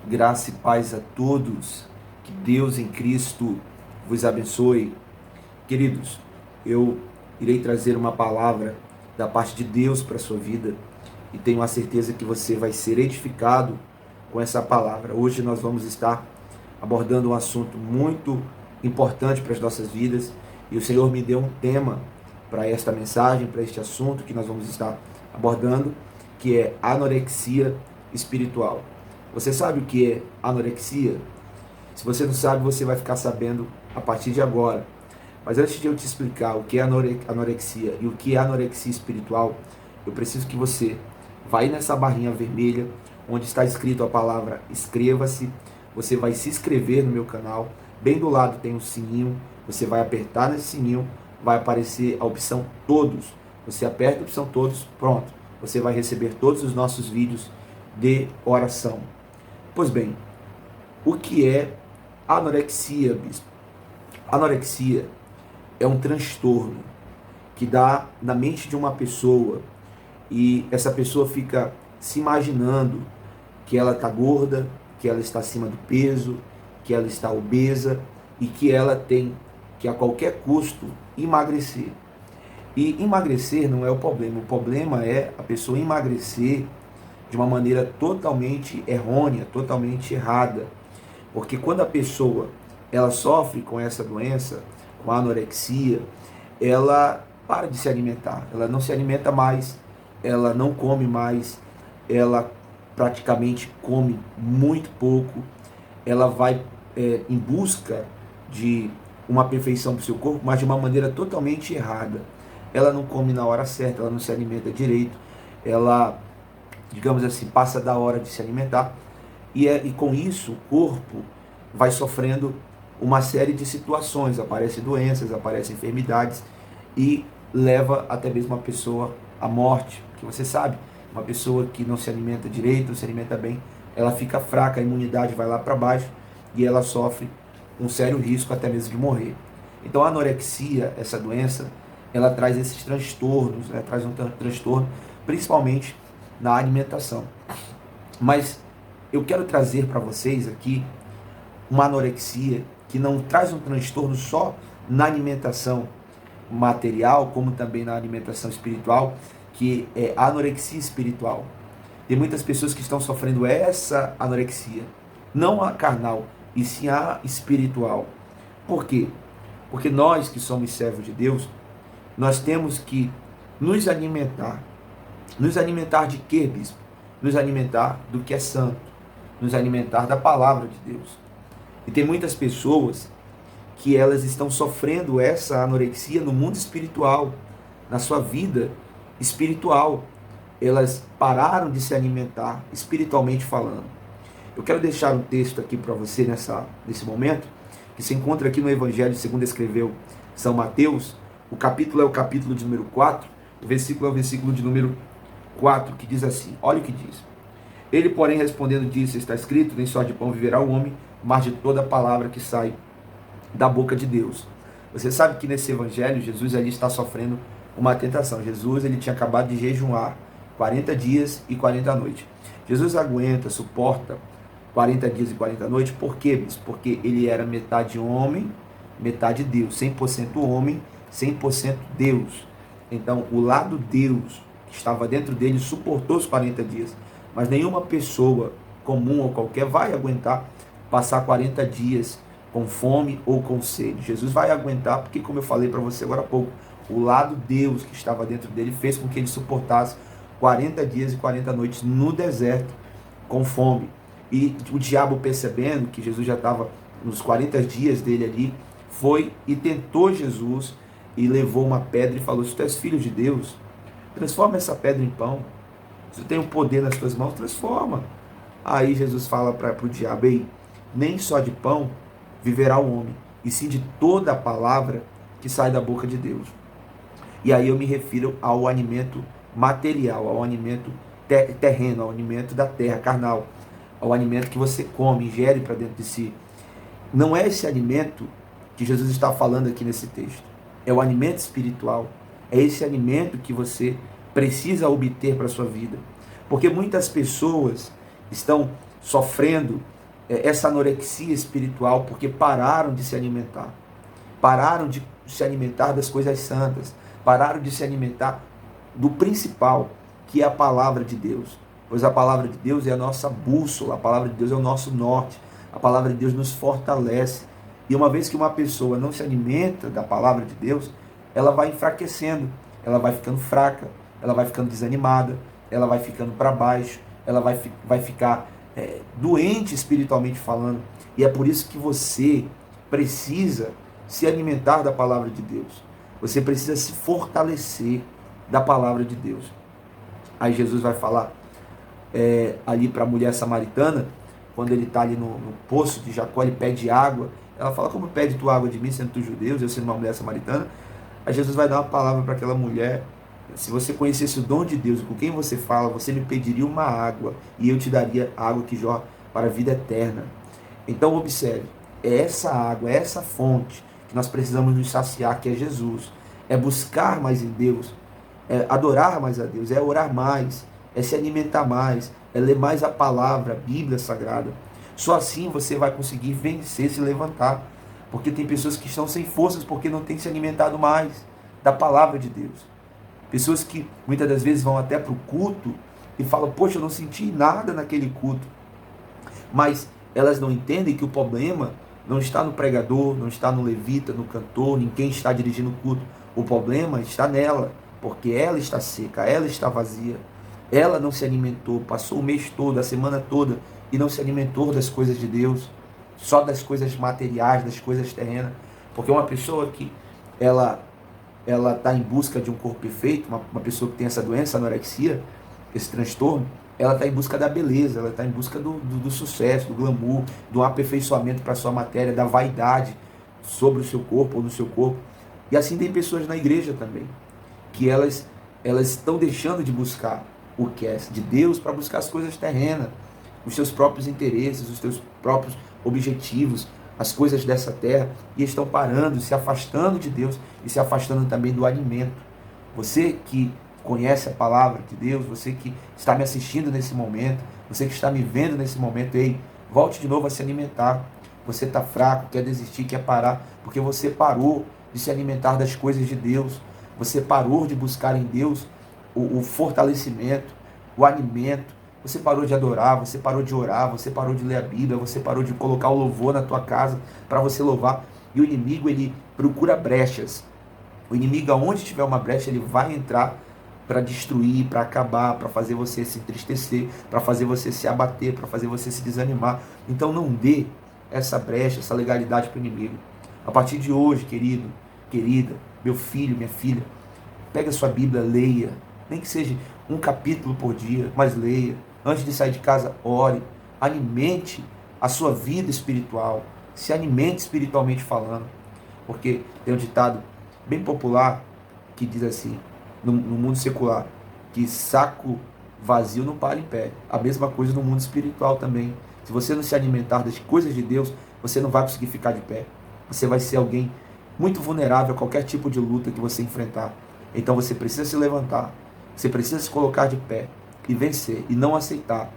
Graça e paz a todos. Que Deus em Cristo vos abençoe. Queridos, eu irei trazer uma palavra da parte de Deus para a sua vida e tenho a certeza que você vai ser edificado com essa palavra. Hoje nós vamos estar abordando um assunto muito importante para as nossas vidas e o Senhor me deu um tema para esta mensagem, para este assunto que nós vamos estar abordando, que é anorexia espiritual. Você sabe o que é anorexia? Se você não sabe, você vai ficar sabendo a partir de agora. Mas antes de eu te explicar o que é anorexia e o que é anorexia espiritual, eu preciso que você vá aí nessa barrinha vermelha, onde está escrito a palavra inscreva-se. Você vai se inscrever no meu canal. Bem do lado tem um sininho. Você vai apertar nesse sininho, vai aparecer a opção todos. Você aperta a opção todos, pronto. Você vai receber todos os nossos vídeos de oração. Pois bem, o que é anorexia, bispo? Anorexia é um transtorno que dá na mente de uma pessoa e essa pessoa fica se imaginando que ela está gorda, que ela está acima do peso, que ela está obesa e que ela tem que a qualquer custo emagrecer. E emagrecer não é o problema é a pessoa emagrecer de uma maneira totalmente errônea, totalmente errada. Porque quando a pessoa ela sofre com essa doença, com a anorexia, ela para de se alimentar, ela não se alimenta mais, ela não come mais, ela praticamente come muito pouco, ela vai em busca de uma perfeição para o seu corpo, mas de uma maneira totalmente errada. Ela não come na hora certa, ela não se alimenta direito, ela, digamos assim, passa da hora de se alimentar, e com isso o corpo vai sofrendo uma série de situações, aparecem doenças, aparecem enfermidades e leva até mesmo a pessoa à morte, porque você sabe, uma pessoa que não se alimenta direito, não se alimenta bem, ela fica fraca, a imunidade vai lá para baixo e ela sofre um sério risco até mesmo de morrer. Então a anorexia, essa doença, ela traz esses transtornos, né? Traz um transtorno principalmente na alimentação. Mas eu quero trazer para vocês aqui uma anorexia que não traz um transtorno só na alimentação material, como também na alimentação espiritual, que é a anorexia espiritual. Tem muitas pessoas que estão sofrendo essa anorexia, não a carnal, e sim a espiritual. Por quê? Porque nós que somos servos de Deus, nós temos que nos alimentar. Nos alimentar de quê, bispo? Nos alimentar do que é santo, nos alimentar da palavra de Deus. E tem muitas pessoas que elas estão sofrendo essa anorexia no mundo espiritual, na sua vida espiritual. Elas pararam de se alimentar espiritualmente falando. Eu quero deixar um texto aqui para você nesse momento, que se encontra aqui no Evangelho segundo escreveu São Mateus. O capítulo é o capítulo de número 4, o versículo é o versículo de número 4, que diz assim, olha o que diz. Ele, porém, respondendo, disse, está escrito, nem só de pão viverá o homem, mas de toda palavra que sai da boca de Deus. Você sabe que nesse evangelho, Jesus ali está sofrendo uma tentação. Jesus ele tinha acabado de jejuar 40 dias e 40 noites. Jesus aguenta, suporta 40 dias e 40 noites, por quê? Porque ele era metade homem, metade Deus, 100% homem, 100% Deus. Então, o lado Deus que estava dentro dele suportou os 40 dias. Mas nenhuma pessoa comum ou qualquer vai aguentar passar 40 dias com fome ou com sede. Jesus vai aguentar porque, como eu falei para você agora há pouco, o lado Deus que estava dentro dele fez com que ele suportasse 40 dias e 40 noites no deserto com fome. E o diabo, percebendo que Jesus já estava nos 40 dias dele ali, foi e tentou Jesus e levou uma pedra e falou, se tu és filho de Deus, transforma essa pedra em pão. Se tu tem o poder nas tuas mãos, transforma. Aí Jesus fala para o diabo, ei, nem só de pão viverá o homem, e sim de toda a palavra que sai da boca de Deus. E aí eu me refiro ao alimento material, ao alimento terreno, ao alimento da terra, carnal, ao alimento que você come, ingere para dentro de si. Não é esse alimento que Jesus está falando aqui nesse texto. É o alimento espiritual. É esse alimento que você precisa obter para a sua vida. Porque muitas pessoas estão sofrendo essa anorexia espiritual porque pararam de se alimentar. Pararam de se alimentar das coisas santas. Pararam de se alimentar do principal, que é a palavra de Deus. Pois a palavra de Deus é a nossa bússola, a palavra de Deus é o nosso norte, a palavra de Deus nos fortalece. E uma vez que uma pessoa não se alimenta da palavra de Deus, ela vai enfraquecendo, ela vai ficando fraca, ela vai ficando desanimada, ela vai ficando para baixo, ela vai ficar doente espiritualmente falando. E é por isso que você precisa se alimentar da palavra de Deus. Você precisa se fortalecer da palavra de Deus. Aí Jesus vai falar ali para a mulher samaritana, quando ele está ali no poço de Jacó, ele pede água. Ela fala: como pede tu água de mim, sendo tu judeu, eu sendo uma mulher samaritana? Aí Jesus vai dar uma palavra para aquela mulher: se você conhecesse o dom de Deus, com quem você fala, você me pediria uma água, e eu te daria água que jorra para a vida eterna. Então observe, é essa água, é essa fonte que nós precisamos nos saciar, que é Jesus. É buscar mais em Deus, é adorar mais a Deus, é orar mais, é se alimentar mais, é ler mais a palavra, a Bíblia Sagrada. Só assim você vai conseguir vencer, se levantar. Porque tem pessoas que estão sem forças porque não têm se alimentado mais da palavra de Deus. Pessoas que muitas das vezes vão até para o culto e falam: poxa, eu não senti nada naquele culto. Mas elas não entendem que o problema não está no pregador, não está no levita, no cantor, em quem está dirigindo o culto. O problema está nela, porque ela está seca, ela está vazia. Ela não se alimentou, passou o mês todo, a semana toda, e não se alimentou das coisas de Deus, só das coisas materiais, das coisas terrenas. Porque uma pessoa que ela está em busca de um corpo perfeito, uma pessoa que tem essa doença, anorexia, esse transtorno, ela está em busca da beleza, ela está em busca do sucesso, do glamour, do aperfeiçoamento para a sua matéria, da vaidade sobre o seu corpo ou no seu corpo. E assim tem pessoas na igreja também, que elas estão deixando de buscar o que é de Deus para buscar as coisas terrenas, os seus próprios interesses, os seus próprios objetivos, as coisas dessa terra, e estão parando, se afastando de Deus e se afastando também do alimento. Você que conhece a palavra de Deus, você que está me assistindo nesse momento, você que está me vendo nesse momento, ei, volte de novo a se alimentar. Você está fraco, quer desistir, quer parar, porque você parou de se alimentar das coisas de Deus, você parou de buscar em Deus o fortalecimento, o alimento. Você parou de adorar, você parou de orar, você parou de ler a Bíblia, você parou de colocar o louvor na tua casa para você louvar. E o inimigo, ele procura brechas. O inimigo, aonde tiver uma brecha, ele vai entrar para destruir, para acabar, para fazer você se entristecer, para fazer você se abater, para fazer você se desanimar. Então não dê essa brecha, essa legalidade para o inimigo. A partir de hoje, querido, querida, meu filho, minha filha, pega a sua Bíblia, leia. Nem que seja um capítulo por dia, mas leia. Antes de sair de casa, ore, alimente a sua vida espiritual, se alimente espiritualmente falando, porque tem um ditado bem popular que diz assim, no mundo secular, que saco vazio não para em pé. A mesma coisa no mundo espiritual também. Se você não se alimentar das coisas de Deus, você não vai conseguir ficar de pé. Você vai ser alguém muito vulnerável a qualquer tipo de luta que você enfrentar. Então você precisa se levantar, você precisa se colocar de pé e vencer, e não aceitar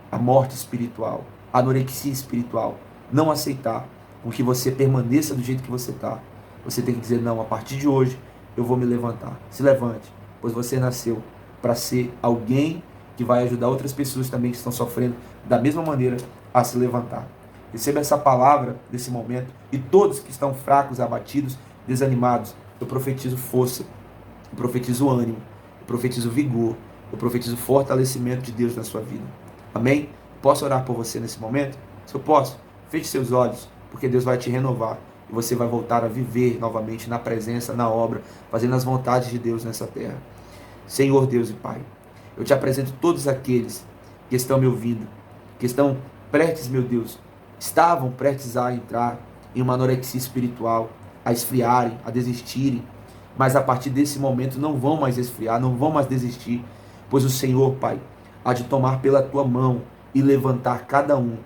a morte espiritual, a anorexia espiritual, não aceitar com que você permaneça do jeito que você está. Você tem que dizer: não, a partir de hoje eu vou me levantar. Se levante, pois você nasceu para ser alguém que vai ajudar outras pessoas também que estão sofrendo da mesma maneira a se levantar. Receba essa palavra desse momento, e todos que estão fracos, abatidos, desanimados, eu profetizo força, eu profetizo ânimo, eu profetizo vigor, eu profetizo fortalecimento de Deus na sua vida. Amém? Posso orar por você nesse momento? Se eu posso, feche seus olhos, porque Deus vai te renovar e você vai voltar a viver novamente na presença, na obra, fazendo as vontades de Deus nessa terra. Senhor Deus e Pai, eu te apresento todos aqueles que estão me ouvindo, que estão prestes, meu Deus, estavam prestes a entrar em uma anorexia espiritual, a esfriarem, a desistirem, mas a partir desse momento não vão mais esfriar, não vão mais desistir, pois o Senhor, Pai, há de tomar pela tua mão e levantar cada um.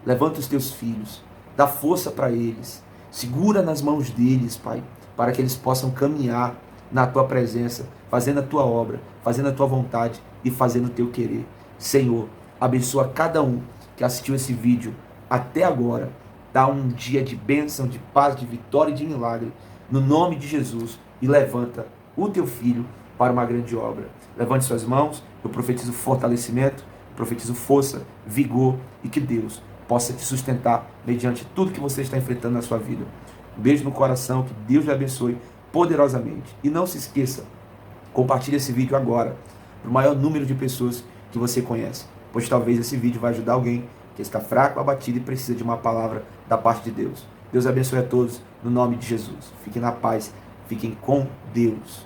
Levanta os teus filhos, dá força para eles, segura nas mãos deles, Pai, para que eles possam caminhar na tua presença, fazendo a tua obra, fazendo a tua vontade e fazendo o teu querer. Senhor, abençoa cada um que assistiu esse vídeo até agora. Dá um dia de bênção, de paz, de vitória e de milagre, no nome de Jesus, e levanta o teu filho para uma grande obra. Levante suas mãos, eu profetizo fortalecimento, profetizo força, vigor, e que Deus possa te sustentar mediante tudo que você está enfrentando na sua vida. Um beijo no coração, que Deus lhe abençoe poderosamente. E não se esqueça, compartilhe esse vídeo agora para o maior número de pessoas que você conhece, pois talvez esse vídeo vai ajudar alguém que está fraco, abatido e precisa de uma palavra da parte de Deus. Deus abençoe a todos, no nome de Jesus. Fiquem na paz, fiquem com Deus.